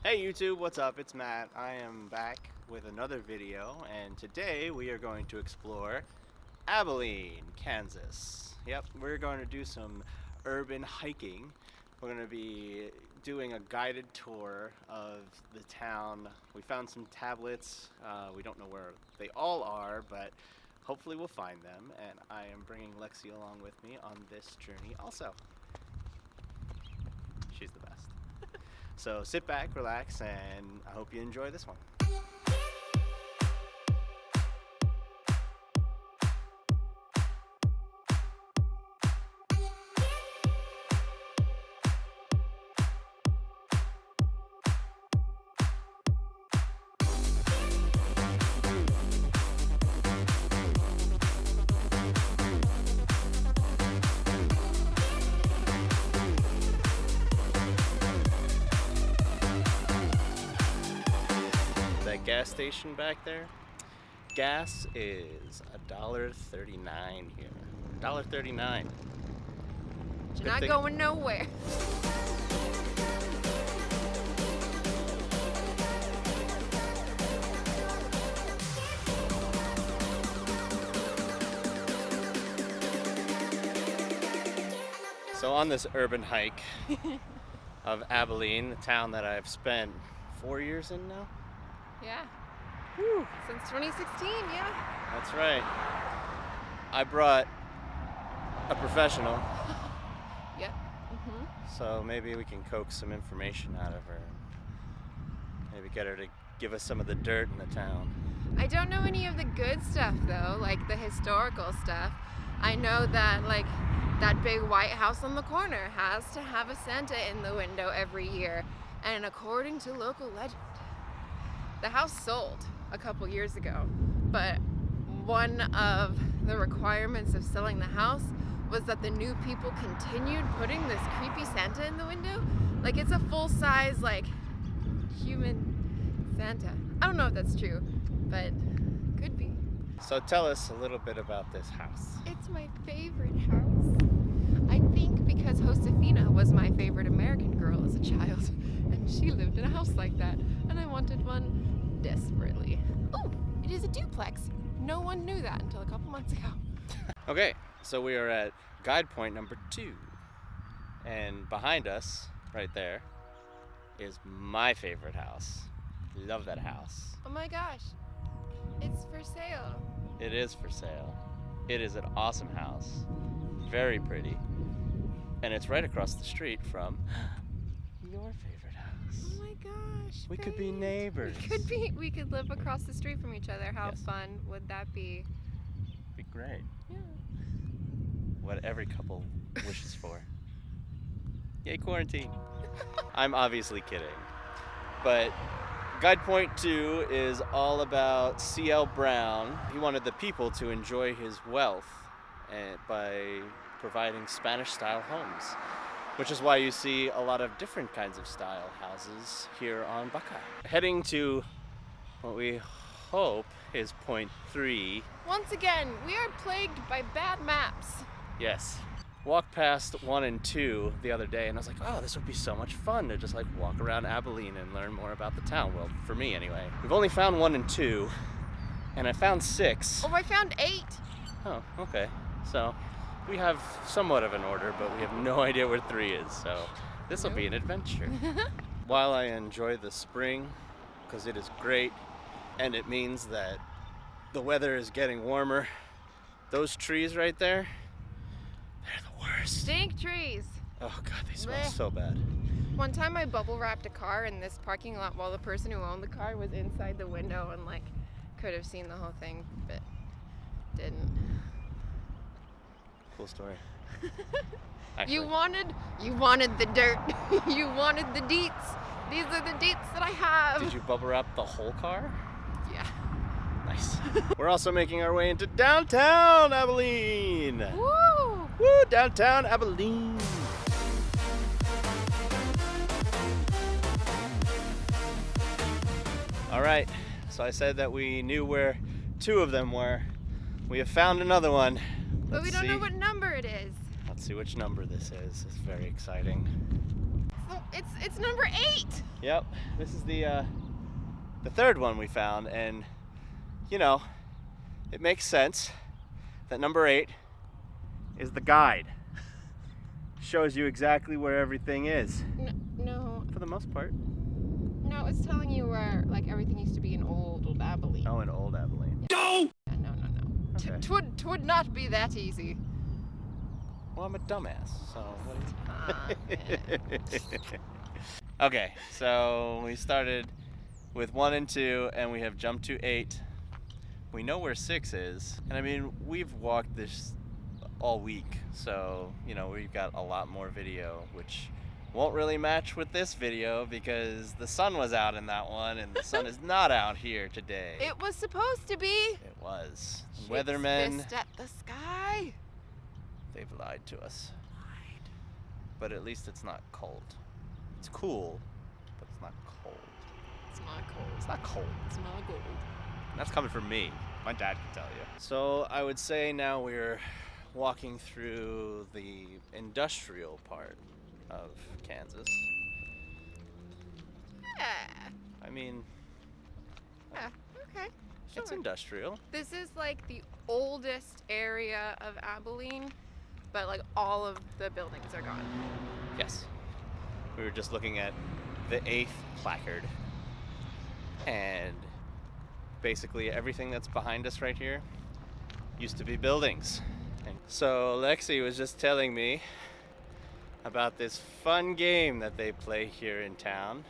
Hey YouTube, what's up? It's Matt. I am back with another video, and today we are going to explore Abilene, Kansas. Yep, we're going to do some urban hiking. We're going to be doing a guided tour of the town. We found some tablets. We don't know where they all are, but hopefully we'll find them, and I am bringing Lexi along with me on this journey also. She's the best. So sit back, relax, and I hope you enjoy this one. That gas station back there, gas is $1.39 here. $1.39. You're not going nowhere. So on this urban hike of Abilene, the town that I've spent 4 years in now. Yeah. Woo. Since 2016, yeah. That's right. I brought a professional, Yep. so maybe we can coax some information out of her. Maybe get her to give us some of the dirt in the town. I don't know any of the good stuff though, like the historical stuff. I know that that big White House on the corner has to have a Santa in the window every year, and according to local legend, the house sold a couple years ago, but one of the requirements of selling the house was that the new people continued putting this creepy Santa in the window. Like, it's a full-size, human Santa. I don't know if that's true, but could be. So tell us a little bit about this house. It's my favorite house. I think because Josefina was my favorite American girl as a child, and she lived in a house like that, and I wanted one desperately. Oh, it is a duplex. No one knew that until a couple months ago. Okay, so we are at guide point number 2. And behind us, right there, is my favorite house. Love that house. Oh my gosh, it's for sale. It is for sale. It is an awesome house. Very pretty. And it's right across the street from your favorite house. Oh my gosh. We could be babe. neighbors. We could live across the street from each other. How Yes. fun would that be? Be great. Yeah. What every couple wishes for. Yay, quarantine. I'm obviously kidding. But guide point 2 is all about C.L. Brown. He wanted the people to enjoy his wealth by providing Spanish-style homes, which is why you see a lot of different kinds of style houses here on Buckeye. Heading to what we hope is point 3. Once again, we are plagued by bad maps. Yes. Walked past 1 and 2 the other day, and I was like, oh, this would be so much fun to just walk around Abilene and learn more about the town. Well, for me anyway. We've only found 1 and 2, and I found 6. Oh, I found 8. Oh, okay. So we have somewhat of an order, but we have no idea where 3 is, so this will be an adventure. While I enjoy the spring, because it is great, and it means that the weather is getting warmer, those trees right there, they're the worst. Stink trees. Oh God, they smell Blech. so bad. One time I bubble wrapped a car in this parking lot while the person who owned the car was inside the window and could have seen the whole thing, but didn't. Cool story. You wanted the dirt. You wanted the deets. These are the deets that I have. Did you bubble wrap the whole car? Yeah. Nice. We're also making our way into downtown Abilene. Woo! Woo, downtown Abilene. All right, so I said that we knew where 2 of them were. We have found another one. But we don't see. know what number it is. Let's see which number this is. It's very exciting. It's it's number 8. Yep, this is the third one we found, and you know, it makes sense that number 8 is the guide. Shows you exactly where everything is. No. For the most part. No, it's telling you where like everything used to be in old Abilene. Oh, in old Abilene. No! Yeah, no. Okay. Twould not be that easy. Well, I'm a dumbass, so what do Ah, Okay, so we started with 1 and 2, and we have jumped to 8. We know where 6 is, and I mean, we've walked this all week, so, you know, we've got a lot more video, which won't really match with this video because the sun was out in that one, and the sun is not out here today. It was supposed to be. It was. Chicks Weathermen, fist at the sky. they've lied to us. But at least it's not cold. It's cool, but it's not cold. It's not cold. It's not cold. It's not cold. And that's coming from me. My dad can tell you. So I would say now we're walking through the industrial part of Kansas. Yeah. I mean, Yeah. Okay. Sure. it's industrial. This is like the oldest area of Abilene, but like all of the buildings are gone. Yes. We were just looking at the 8th placard, and basically everything that's behind us right here used to be buildings. And so Lexi was just telling me about this fun game that they play here in town.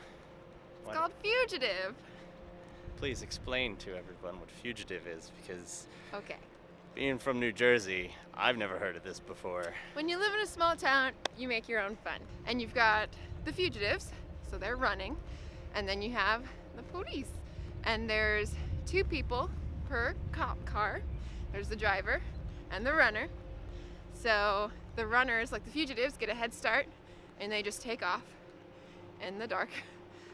It's called Fugitive. Please explain to everyone what Fugitive is, because Okay. being from New Jersey, I've never heard of this before. When you live in a small town, you make your own fun. And you've got the fugitives, so they're running, and then you have the police. And there's 2 people per cop car. There's the driver and the runner. So the runners, like the fugitives, get a head start, and they just take off in the dark.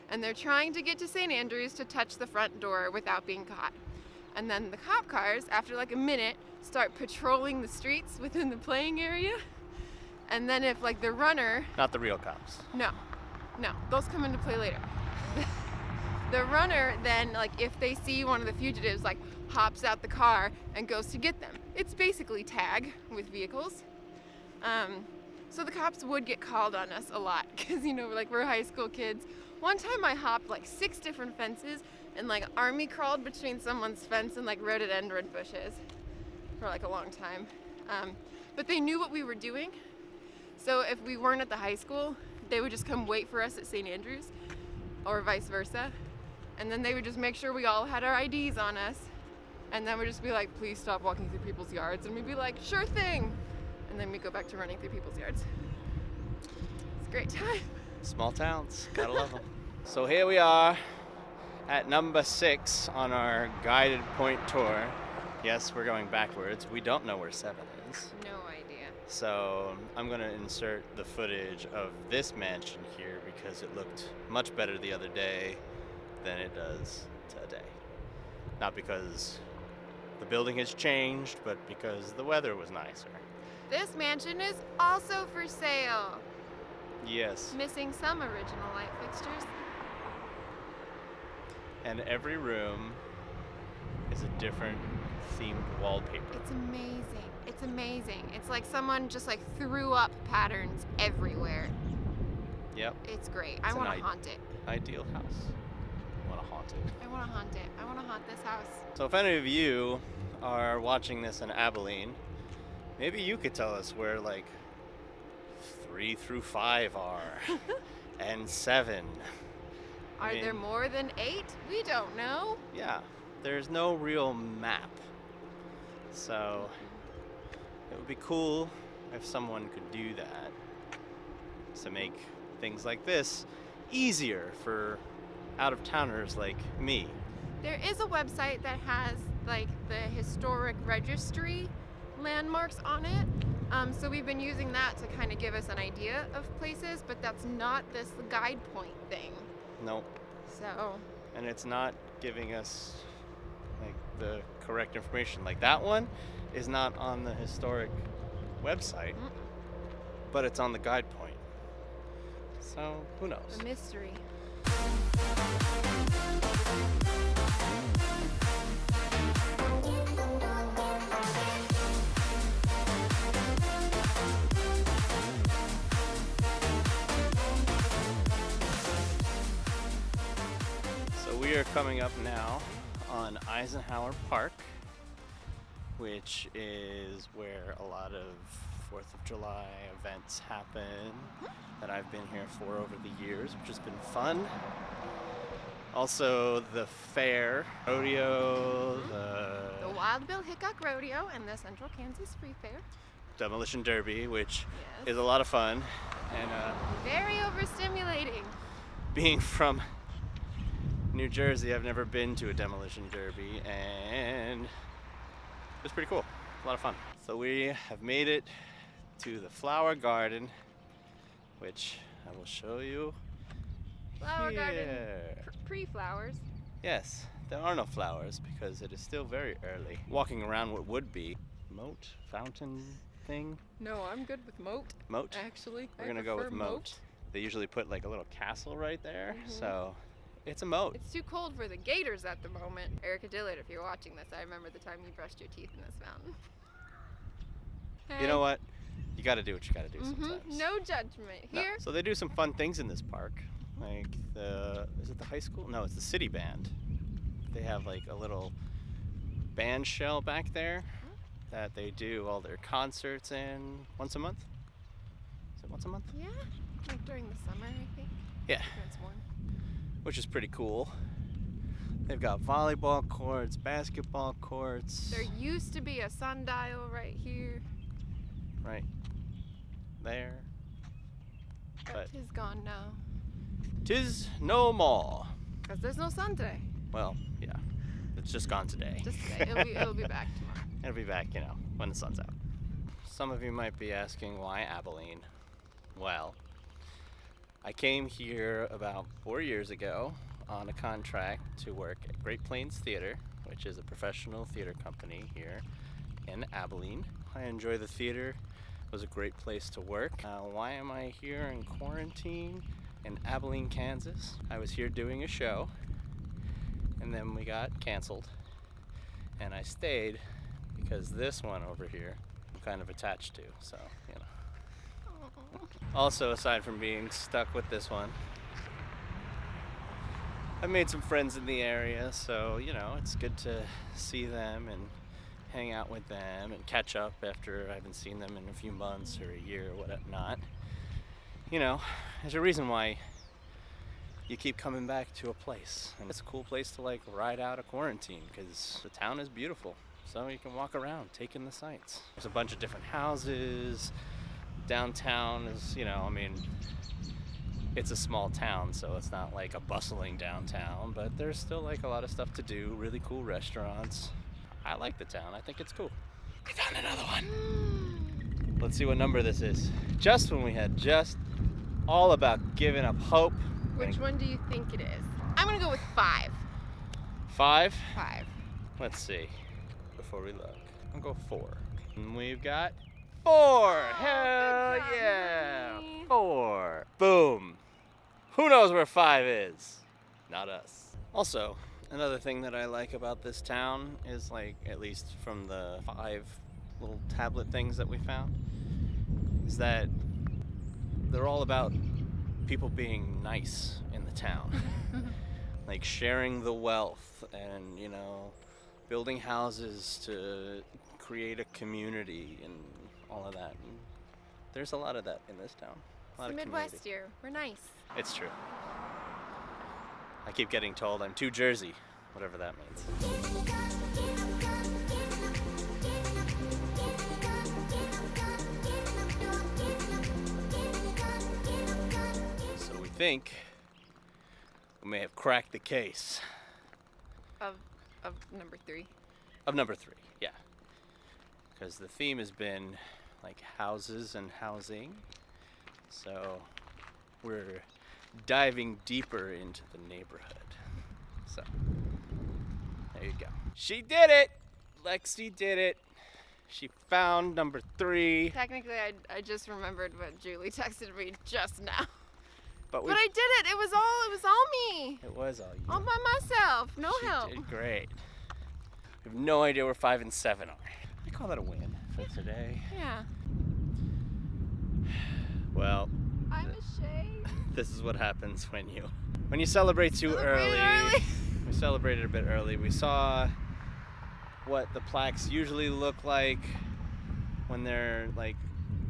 And they're trying to get to St. Andrews to touch the front door without being caught. And then the cop cars, after like a minute, start patrolling the streets within the playing area. And then if like the runner, Not the real cops. no, those come into play later. The runner then, like if they see one of the fugitives, like hops out the car and goes to get them. It's basically tag with vehicles. So the cops would get called on us a lot because, you know, like we're high school kids. One time I hopped like 6 different fences and like army crawled between someone's fence and like rhododendron bushes for like a long time. But they knew what we were doing. So if we weren't at the high school, they would just come wait for us at St. Andrews or vice versa. And then they would just make sure we all had our IDs on us. And then we'd just be like, please stop walking through people's yards. And we'd be like, sure thing. And then we go back to running through people's yards. It's a great time. Small towns, gotta love them. So here we are at number 6 on our guided point tour. Yes, we're going backwards. We don't know where 7 is. No idea. So I'm gonna insert the footage of this mansion here because it looked much better the other day than it does today. Not because the building has changed, but because the weather was nicer. This mansion is also for sale. Yes. Missing some original light fixtures. And every room is a different themed wallpaper. It's amazing. It's amazing. It's like someone just like threw up patterns everywhere. Yep. It's great. It's I an want to haunt it. Ideal house. You wanna haunt it. I want to haunt it. I want to haunt this house. So if any of you are watching this in Abilene, maybe you could tell us where like 3 through 5 are and 7. Are there more than 8? We don't know. Yeah, there's no real map. So it would be cool if someone could do that to make things like this easier for out-of-towners like me. There is a website that has like the historic registry landmarks on it. So we've been using that to kind of give us an idea of places, but that's not this guide point thing. Nope. So. And it's not giving us like the correct information. Like that one is not on the historic website, but it's on the guide point. So who knows? The mystery. So we are coming up now on Eisenhower Park, which is where a lot of 4th of July events happen that I've been here for over the years, which has been fun. Also the fair, rodeo, The Wild Bill Hickok Rodeo and the Central Kansas Free Fair. Demolition Derby, which Yes. is a lot of fun. And Very overstimulating. being from New Jersey, I've never been to a demolition derby, and it's pretty cool. A lot of fun. So we have made it to the flower garden, which I will show you Flower garden. here. Pre-flowers. Yes, there are no flowers because it is still very early. Walking around what would be moat, fountain thing. No, I'm good with moat. Moat? Actually, We're gonna go with moat. They usually put like a little castle right there, so it's a moat. It's too cold for the gators at the moment. Erica Dillard, if you're watching this, I remember the time you brushed your teeth in this fountain. You know what? You gotta do what you gotta do sometimes. No judgment No. here. So they do some fun things in this park. Like is it the high school? No, it's the city band. They have like a little band shell back there that they do all their concerts in once a month. Is it once a month? Yeah, like during the summer, I think. Yeah, That's one. which is pretty cool. They've got volleyball courts, basketball courts. There used to be a sundial right here, Right there. but But- it's gone now. 'Tis no more. Because there's no sun today. Well, yeah, it's just gone today. Just today. It'll be back tomorrow. It'll be back, when the sun's out. Some of you might be asking why Abilene. Well, I came here about 4 years ago on a contract to work at Great Plains Theater, which is a professional theater company here in Abilene. I enjoy the theater. It was a great place to work. Why am I here in quarantine in Abilene, Kansas? I was here doing a show, and then we got canceled. And I stayed because this one over here I'm kind of attached to, so, Also, aside from being stuck with this one, I've made some friends in the area, so, it's good to see them and hang out with them and catch up after I haven't seen them in a few months or a year or whatnot. There's a reason why you keep coming back to a place, and it's a cool place to like ride out a quarantine because the town is beautiful, so you can walk around taking the sights. There's a bunch of different houses. Downtown is, it's a small town, so it's not like a bustling downtown, but there's still like a lot of stuff to do, really cool restaurants. I like the town. I think it's cool. I found another one. Let's see what number this is. Just when we had just all about giving up hope. Which one do you think it is? I'm gonna go with 5. 5? 5. Let's see. Before we look, I'll go 4. And we've got 4. Hell good job, yeah! Mommy. 4. Boom. Who knows where 5 is? Not us. Also, another thing that I like about this town is like, at least from the 5 little tablet things that we found, is that they're all about people being nice in the town. Like sharing the wealth and, building houses to create a community and all of that. And there's a lot of that in this town. A lot It's the of Midwest community. here. We're nice. It's true. I keep getting told I'm too Jersey, whatever that means. So we think we may have cracked the case Of number 3. of number 3, yeah. Because the theme has been like houses and housing. So we're diving deeper into the neighborhood. So there you go. She did it! Lexi did it. She found number 3. Technically, I just remembered what Julie texted me just now. But I did it. It was all me. It was all you. All by myself. No She help. did great. We have no idea where 5 and 7 are. I call that a win for today. Yeah. Well, I'm ashamed. this is what happens when you celebrate too early. We celebrated a bit early. We saw what the plaques usually look like when they're like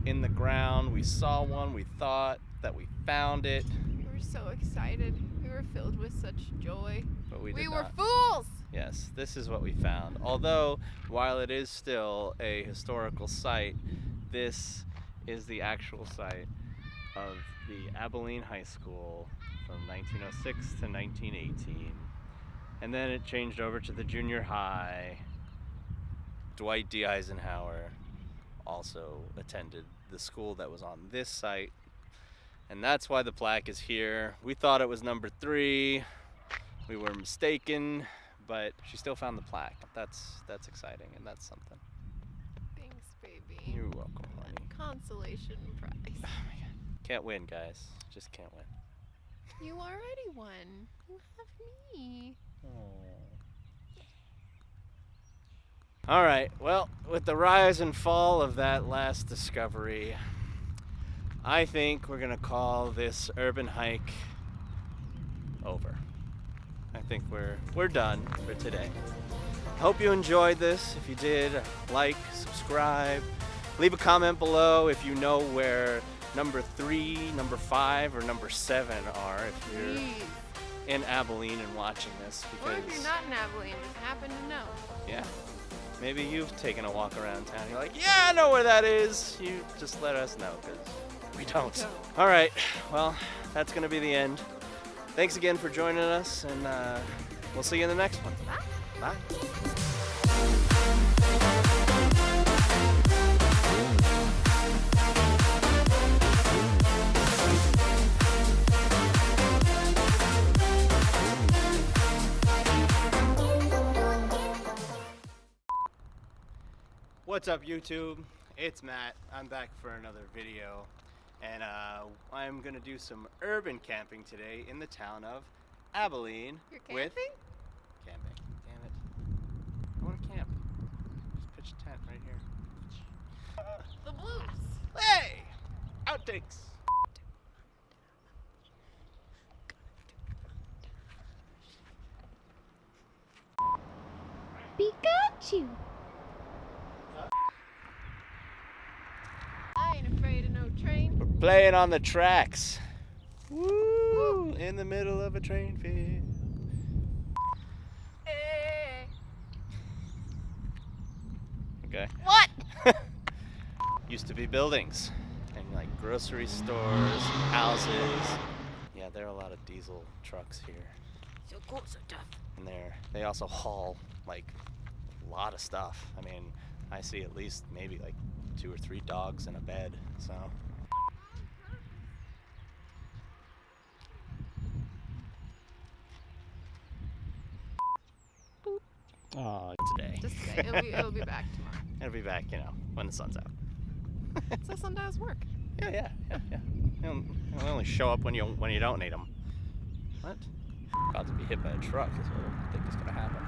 in the ground. We saw one. We thought that we found it. We were so excited. We were filled with such joy. But we were not. fools. Yes, this is what we found. Although, while it is still a historical site, this is the actual site of the Abilene High School from 1906 to 1918. And then it changed over to the junior high. Dwight D. Eisenhower also attended the school that was on this site. And that's why the plaque is here. We thought it was number 3. We were mistaken, but she still found the plaque. That's exciting, and that's something. Thanks, baby. You're welcome, honey. Consolation prize. Oh my God. Can't win, guys. Just can't win. You already won. You have me. All right, well, with the rise and fall of that last discovery, I think we're gonna call this urban hike over. I think we're done for today. Hope you enjoyed this. If you did, like, subscribe, leave a comment below if you know where number 3, number 5, or number 7 are. If you're Please. in Abilene and watching this, Or because if you're not in Abilene, just happen to know. yeah, maybe you've taken a walk around town. You're like, yeah, I know where that is. You just let us know, because we don't. All right, well, that's gonna be the end. Thanks again for joining us, and we'll see you in the next one. Bye. Bye. What's up, YouTube? It's Matt. I'm back for another video, and I'm gonna do some urban camping today in the town of Abilene. You're with camping? camping. Damn it! I want to camp. Just pitch a tent right here. The blues. Hey! Outtakes. Pikachu. I ain't afraid of no train. We're playing on the tracks. Woo! In the middle of a train field. Hey. Okay. What? Used to be buildings and like grocery stores, houses. Yeah, there are a lot of diesel trucks here. So cool, so tough. And they also haul like a lot of stuff. I mean, I see at least maybe like 2 or 3 dogs in a bed, so. Oh, today. Just today. It'll be back tomorrow. It'll be back, when the sun's out. So sundials work. Yeah. They'll only show up when you don't need them. What? About to be hit by a truck is what I think is gonna happen.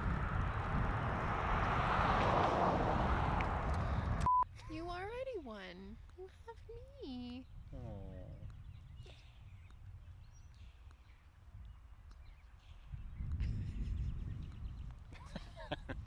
You already won. You have me. Oh.